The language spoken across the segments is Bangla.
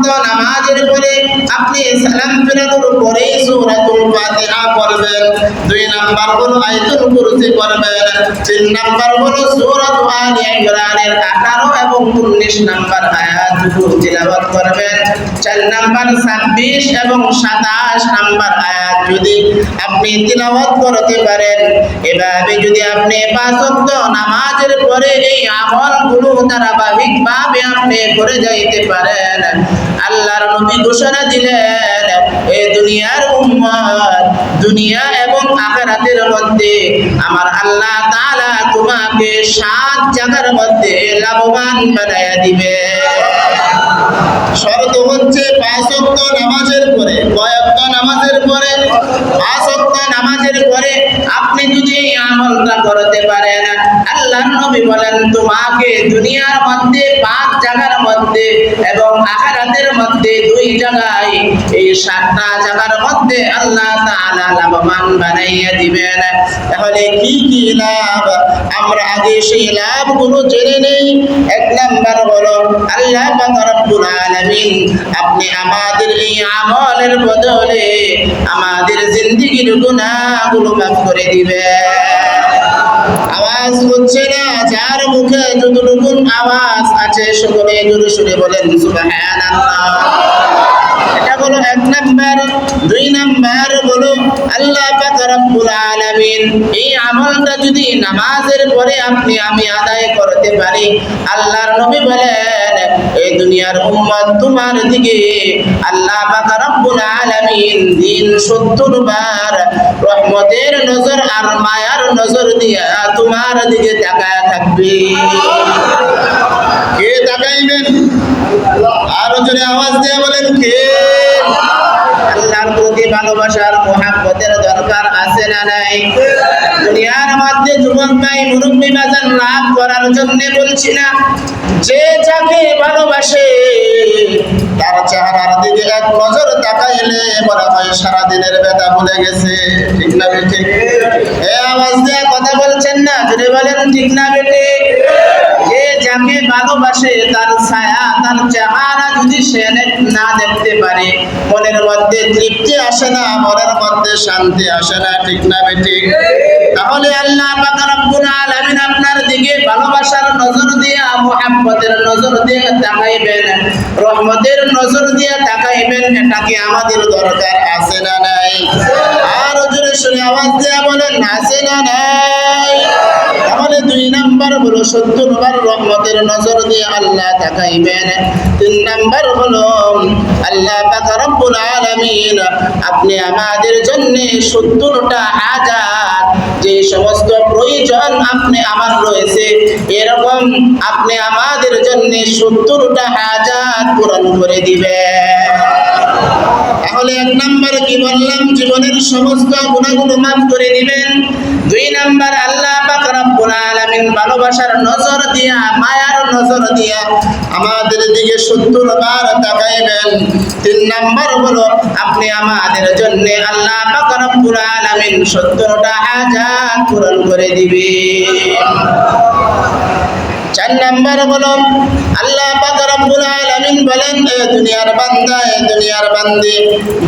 ওয়াক্ত নামাজের পরে আপনি সালাম ফেরানোর পরে সূরাতুল ফাতিহা পড়বেন। 2 নাম্বার হলো আয়াতুল কুরসি পড়বেন। 3 নাম্বার হলো সূরাত আলে ইমরানের 18 এবং 19 নাম্বার আয়াতগুলো তিলাওয়াত করবেন। 4 নাম্বার 26 এবং 27 নাম্বার আয়াত যদি আপনি তিলাওয়াত করতে পারেন, এভাবে যদি আপনি 5 ওয়াক্ত নামাজের পরে এই আমলগুলো ধারাবাহিকভাবে আপনি করে যাইতে পারেন, আল্লাহর নবী ঘোষণা দিলেন এই দুনিয়ার উম্মত দুনিয়া এবং আখিরাতের মধ্যে আমার আল্লাহ তাআলা তোমাকে 7 জায়গার মধ্যে লাভবান বানায়া দিবে। শর্ত হচ্ছে 5 ওয়াক্ত নামাজের পরে, কয় ওয়াক্ত নামাজের পরে? 5 ওয়াক্ত নামাজের পরে আপনি যদি এই আমলটা করতে পারেন, আল্লাহর নবী বলেন তোমাকে দুনিয়ার মধ্যে 5 জায়গার মধ্যে এবং আখিরাতের মধ্যে 2 জায়গায়, এই 7টা জায়গার মধ্যে আল্লাহ তাআলা লাভবান বানাইয়া দিবেন। তাহলে কি কি লাভ? আমরা আগে সেই লাভগুলো জেনে নেই। 1 নাম্বার হলো আল্লাহ পাক রব্বুল আলামিন আপনি আমাদের এই আমলের বদলে আমাদের জিন্দেগির গুনাহগুলো মাফ করে দিবেন। আওয়াজ হচ্ছে না? যার মুখে যতটুকু আওয়াজ আছে সকলে জোরে সুরে বলেন সুবহানাল্লাহ। এটা হলো 1 নাম্বার। 2 নাম্বার হলো আল্লাহ পাক রব্বুল আলামিন এই আমলটা যদি নামাজের পরে আমি আদায় করতে পারি, আল্লাহর নবী বলেন এই দুনিয়ার উম্মত তোমার দিকে আল্লাহ পাক রব্বুল আলামিন দিন 70 বার রহমতের নজর আর মায়ার নজর দিয়া তোমার দিকে তাকায় থাকবে। কে তাকাইবেন? আরো জোরে আওয়াজ দিয়ে বলেন কে? আল্লাহর প্রতি ভালোবাসার মুহাব্বতের দরকার আছে না নাই? দুনিয়ার মধ্যে যুবক ভাই মুরব্বি বাজান লাভ করার জন্য বলছি না, যে যাকে ভালোবাসে তার চেহারার দিকে এক নজর তাকাইলে মনে হয় সারা দিনের ব্যথা ভুলে গেছে। ঠিক না বেঠে? এই আওয়াজ দিয়ে কথা বলছেন না, জোরে বলেন ঠিক না বেঠে? যে যাকে ভালোবাসে তার ছায়া তার চেহারা যদি সে না দেখতে পারে, মনের মধ্যে তৃপ্তি আসে না, মনের মধ্যে শান্তি আসে না। ঠিক না বেঠে? তাহলে আল্লাহ পাক রব্বুল আলামিন আপনার দিকে ভালোবাসার নজর দিয়ে, মুহাব্বতের নজর দিয়ে তাকাইবেন, রহমতের নজর দিয়ে তাকাইবেন। এটা কি আমাদের দরকার আছে না নাই? আর জোরে শুনে আওয়াজ দিয়ে বলেন আছে না নাই? তাহলে 2 নাম্বার হলো 70 বার রহমতের নজর দিয়ে আল্লাহ তাকাইবেন। 3 নাম্বার হলো আল্লাহ পাক রব্বুল আলামিন আপনি আমাদের জন্য 70টা হাজাত যে সমস্ত প্রয়োজন আপনি আমার রয়েছে, এরকম আপনি আমাদের জন্য 70টা হাজাত পূরণ করে দিবেন। তাহলে 1 নাম্বার কি বললাম? জীবনের সমস্ত গুনাহগুলো মাফ করে দিবেন। 2 নাম্বার আল্লাহ পাক রব্বুল আলামিন ভালোবাসার নজর দিয়া, মায়ার নজর দিয়া আমাদের দিকে 70 বার তাকাইবেন। 3 নাম্বার হলো আপনি আমাদের জন্য আল্লাহ পাক রব্বুল আলামিন 70টা হাজাত পূরণ করে দিবেন। 4 নাম্বার হলো আল্লাহ পাক রব্বুল আলামিন বলেন দুনিয়ার বান্দা, দুনিয়ার বান্দি,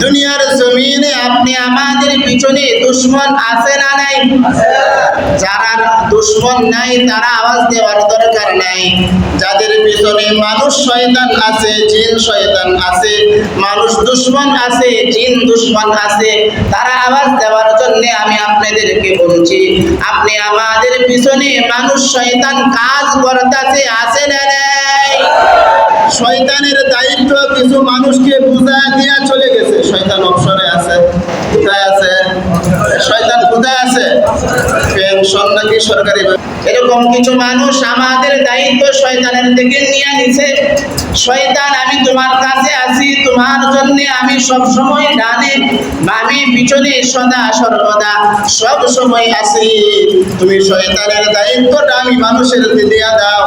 দুনিয়ার জমিনে আপনি আমাদের পিছনে দুশমন আছে না নাই? যারা দুশমন নাই তারা আওয়াজ দেওয়ার দরকার নাই। যাদের পিছনে মানুষ শয়তান আছে, জিন শয়তান আছে, মানুষ দুশমন আছে, জিন দুশমন আছে, তারা আওয়াজ দেওয়ার জন্য আমি আপনাদেরকে বলছি, আপনি আমাদের পিছনে মানুষ শয়তান কাজ করতেছে আছে না নাই? শয়তানের দায়িত্ব কিছু মানুষকে বুঝায় দিয়া চলে গেছে। শয়তান অবসরে আছে। কোথায় আছে শয়তান? কোথায় আছে? পেনশন নাকি সরকারি? এরকম কিছু মানুষ আমাদের দায়িত্ব শয়তানের থেকে নিয়ে নিছে। শয়তান আমি তোমার কাছে আছি, তোমার জন্য আমি সব সময় ডানে বামে পিছনে সদা সর্বদা সব সময় আছি। তুমি শয়তানের দায়িত্বটা আমি মানুষের দিয়া দাও,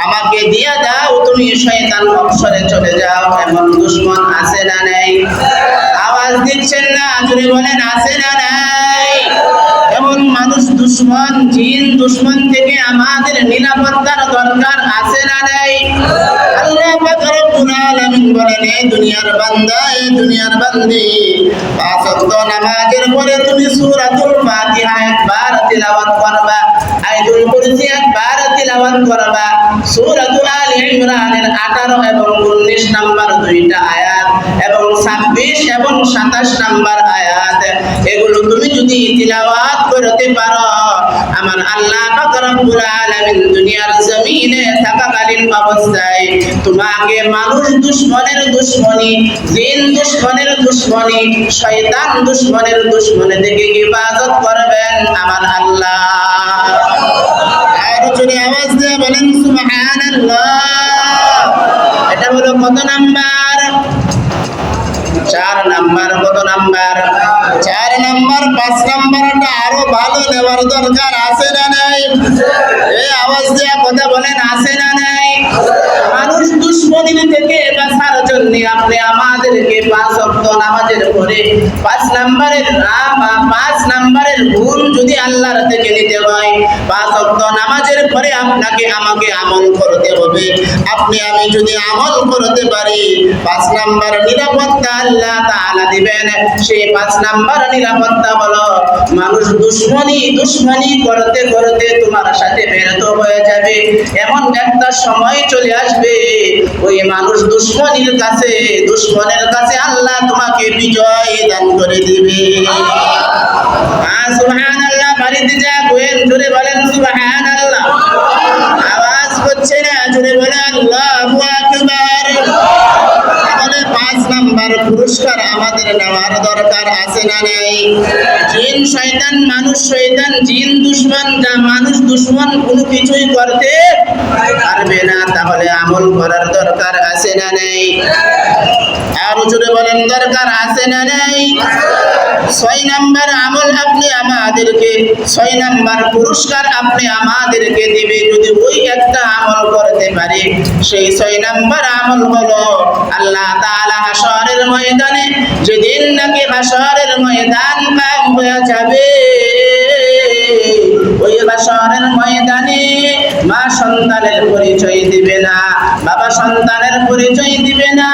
আমাকে দিয়া দাও, তুমি শয়তান অবসরে চলে যাও। এমন দুশমন আছে না নাই? আওয়াজ দিচ্ছেন না? জোরে বলেন আছে না নাই? এমন মানুষ দুশমন, জিন দুশমন থেকে আমাদের নিরাপত্তার দরকার আছে না নাই? আল্লাহ পাক রব্বুল আলামিন আলামিন বলেন, এই দুনিয়ার বান্দা, এই দুনিয়ার বান্দি, পাঁচ ওয়াক্ত নামাজের পরে তুমি সূরাতুল ফাতিহা একবার তিলাওয়াত করবা, আয়াতুল কুরসি একবার তিলাওয়াত করবা, সূরাতুল আলে ইমরানের 18 এবং 19 নাম্বার দুইটা আয়াত এবং 26 এবং 27 নাম্বার আয়াত, এগুলো তুমি যদি তিলাওয়াত করতে পারো, আমার আল্লাহ পাক রব্বুল আলামিন দুনিয়ার জমিনে থাকাকালীন অবস্থায় তোমাকে মানুষ দুশমনের দুশমনি, জিন দুশমনের দুশমনি, শয়তান দুশমনের দুশমনি থেকে হিফাজত করবেন আমার আল্লাহ। আর জোরে আওয়াজ দিয়ে বলেন সুবহানাল্লাহ। এটা হলো কত নাম্বার? 4 নাম্বার। কত নাম্বার? 4 নাম্বার। 5 নাম্বারটা আরো ভালো নেওয়ার দরকার আছে না নাই? এই আওয়াজ দিয়ে কথা বলেন, আছে না নাই? মানুষ দুশমনি থেকে বাঁচার জন্য আপনি আমাদেরকে 5 ওয়াক্ত নামাজের পরে 5 নাম্বারের গুণ যদি আল্লাহর থেকে নিতে হয়, 5 ওয়াক্ত নামাজের পরে আপনাকে আমাকে আমল করতে হবে। আপনি আমি যদি আমল করতে পারি, 5 নাম্বার নিরাপত্তা আল্লাহ তাআলা দিবেন। সেই 5 নাম্বার নিরাপত্তা হলো মানুষ দুশমনি করতে করতে তোমার সাথে ব্যর্থ হয়ে যাবে, এমন একটা সময় চলে আসবে ওই মানুষ দুশমনের কাছে আল্লাহ তোমাকে বিজয় দান করে দিবে। সুবহানাল্লাহ। বাড়িতে যা কোয়েন জোরে বলেন সুবহানাল্লাহ। আওয়াজ হচ্ছে না, জোরে বলেন আল্লাহু আকবার। তাহলে 5 নাম্বার পুরস্কার আমাদের নেওয়ার দরকার আছে না নাই? জিন শয়তান, মানুষ শয়তান, জিন দুশমন, যা মানুষ দুশমন কোনো কিছুই করতে পারবে না। তাহলে আমল করার দরকার আছে না নাই? আর জোরে বলেন দরকার আছে না নাই? 6 নাম্বার আমল আপনি আমাদেরকে, 6 নাম্বার পুরস্কার আপনি আমাদেরকে দিবে যদি ওই একটা আমল করতে পারি। সেই 6 নাম্বার আমল হলো আল্লাহ তাআলা হাশরের ময়দানে, যেদিন নাকি হাশরের ময়দান কায়েম হয়ে যাবে, ওই হাশরের ময়দানে মা সন্তানের পরিচয় দিবে না, বাবা সন্তানের পরিচয় দিবে না,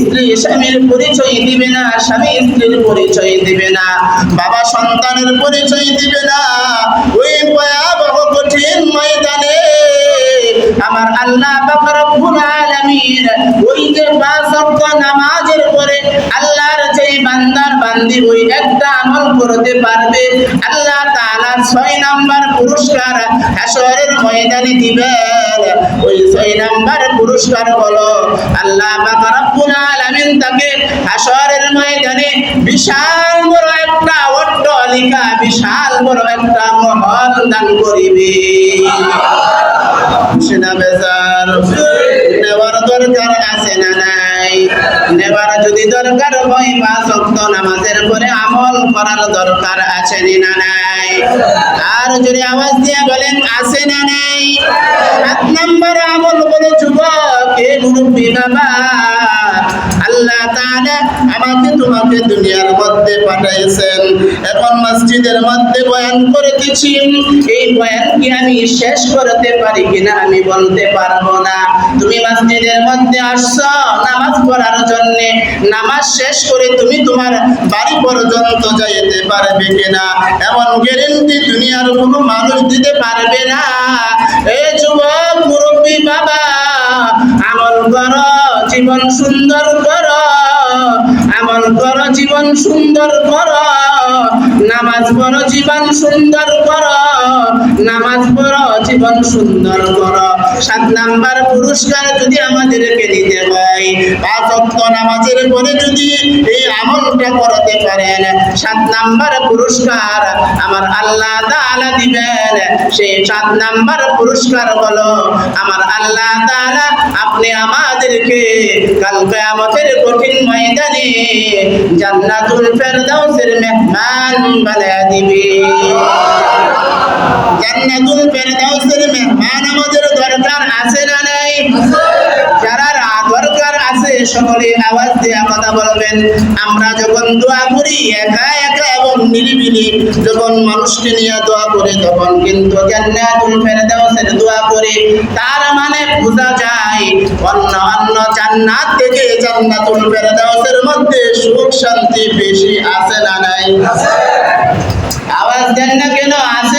স্ত্রী স্বামীর পরিচয় দিবে না, স্বামী স্ত্রীর পরিচয় দিবে না, বাবা সন্তানের পরিচয় দিবে না। ওই ভয়াবহ কঠিন ময়দানে আমার আল্লাহ পাক রব্বুল আলামিন ওই যে 5 ওয়াক্ত নামাজের পরে আল্লাহর যেই বান্দি ওই একটা আমল করতে পারবে, আল্লাহ তাআলা 6 নাম্বার পুরস্কার হাশরের ময়দানে দিবেন। ওই 6 নাম্বার পুরস্কার হলো আল্লাহ পাক রব্বুল আলামিন তাকে হাশরের ময়দানে বিশাল বড় একটা অট্টালিকা, বিশাল বড় একটা মহল দান করিবে। সেনা বেজার নেওয়ার দরকার আছে না নাই? নেওয়ার যদি দরকার হয় 5 ওয়াক্ত নামাজের পরে আমল করার দরকার আছে না নাই? আর যদি আওয়াজ দিয়ে বলেন আছে না নাই? 7 নাম্বার আমল হলো যুবক, হে মুরব্বি বাবা, আল্লাহ তাআলা আমাকে তোমাকে দুনিয়ার মধ্যে পাঠাইছেন, এখন মসজিদের মধ্যে বয়ান করতেছি, এই বয়ান কি আমি শেষ করতে পারি কিনা আমি বলতে পারবো না। তুমি মসজিদের মধ্যে আসছো নামাজ পড়ার জন্য, নামাজ শেষ করে তুমি তোমার বাড়ি পর্যন্ত যাইতে পারবে কিনা এমন গ্যারান্টি দুনিয়ার কোনো মানুষ দিতে পারবে না। এই যুবক মুরব্বি বাবা, আমল করো, জীবন সুন্দর করো, আমল করো, জীবন সুন্দর করো, নামাজ পড়ো, জীবন সুন্দর করো, নামাজ পড়ো, জীবন সুন্দর করো। 7 নাম্বার পুরস্কার যদি আমাদেরকে নিতে হয়, 5 ওয়াক্ত নামাজের পরে যদি এই আমলটা করতে পারেন, 7 নাম্বার পুরস্কার আমার আল্লাহ তাআলা দিবেন। সেই 7 নাম্বার পুরস্কার হলো আমার আল্লাহ তাআলা আপনি আমাদেরকে কাল কিয়ামতের কঠিন ময়দানে জান্নাতুল ফেরদাউসের মেহমান বানায়া দিবে। জান্নাতুল ফেরদাউসের মেহমান আমাদের দরকার আছে না নাই? যারা দরকার আছে সকলে আওয়াজ দিয়ে কথা বলবেন। আমরা যখন দোয়া করি একা একা এবং নিরিবিলি যখন মানুষকে নিয়ে দোয়া করি তখন কিন্তু জান্নাতুল ফেরদাউসের দোয়া করি। তার মানে বোঝা যায় অন্য জান্নাত থেকে জান্নাতুল ফেরদাউসের মধ্যে সুখ শান্তি বেশি আছে না নাই? আওয়াজ দেন না কেন? আছে